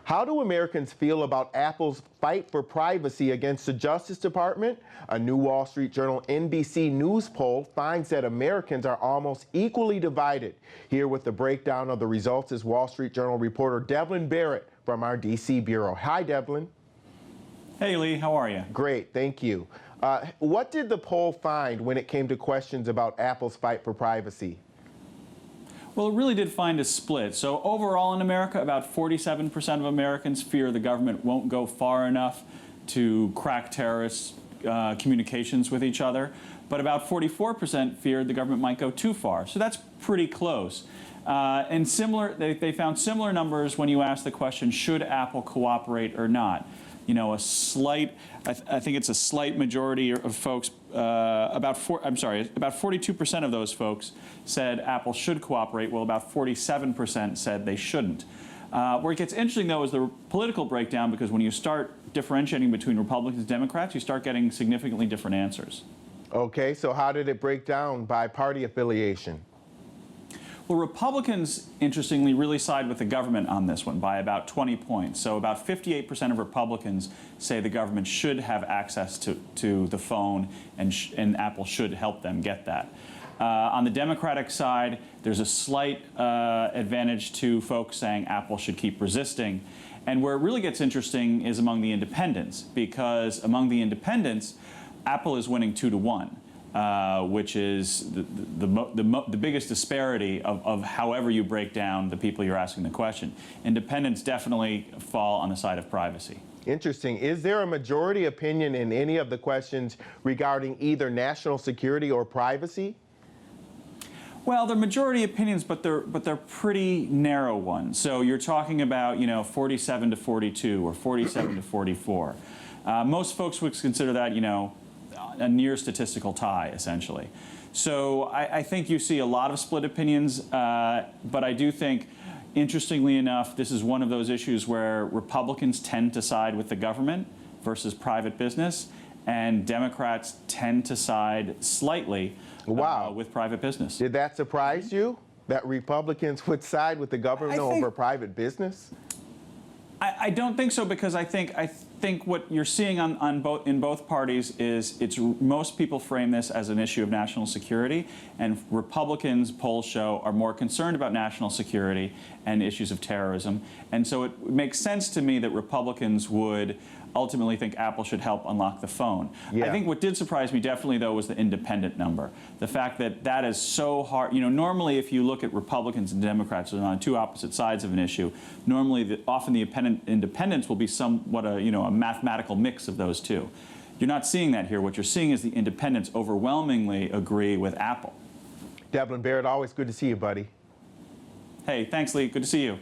How do Americans feel about Apple's fight for privacy against the Justice Department? A new Wall Street Journal NBC News poll finds that Americans are almost equally divided. Here with the breakdown of the results is Wall Street Journal reporter Devlin Barrett from our D.C. bureau. Hi, Devlin. Hey, Lee. How are you? Great, thank you. What did the poll find when it came to questions about Apple's fight for privacy? Well, it really did find a split. So overall in America, about 47% of Americans fear the government won't go far enough to crack terrorists' communications with each other. But about 44% feared the government might go too far. So that's pretty close. And they found similar numbers when you asked the question, should Apple cooperate or not? You know, I think it's a slight majority of folks, about 42% of those folks said Apple should cooperate, while about 47% said they shouldn't. Where it gets interesting, though, is the political breakdown, because when you start differentiating between Republicans and Democrats, you start getting significantly different answers. Okay, so how did it break down by party affiliation? Well, Republicans, interestingly, really side with the government on this one by about 20 points. So about 58% of Republicans say the government should have access to the phone, and Apple should help them get that. On the Democratic side, there's a slight advantage to folks saying Apple should keep resisting. And where it really gets interesting is among the independents, because among the independents, Apple is winning 2-1. Which is the biggest disparity of however you break down the people you're asking the question. Independents definitely fall on the side of privacy. Interesting. Is there a majority opinion in any of the questions regarding either national security or privacy? Well, they're majority opinions, but they're pretty narrow ones. So you're talking about 47 to 42 or 47 to 44. Most folks would consider that a near statistical tie, essentially. So I think you see a lot of split opinions, but I do think, interestingly enough, this is one of those issues where Republicans tend to side with the government versus private business, and Democrats tend to side slightly with private business. Did that surprise you, that Republicans would side with the government over private business? I don't think so, because I think what you're seeing in both parties is most people frame this as an issue of national security, and Republicans, polls show, are more concerned about national security and issues of terrorism. And so it makes sense to me that Republicans would ultimately think Apple should help unlock the phone. Yeah. I think what did surprise me definitely, though, was the independent number. The fact that that is so hard. Normally if you look at Republicans and Democrats on two opposite sides of an issue, normally often the independents will be somewhat a mathematical mix of those two. You're not seeing that here. What you're seeing is the independents overwhelmingly agree with Apple. Devlin Barrett, always good to see you, buddy. Hey, thanks, Lee. Good to see you.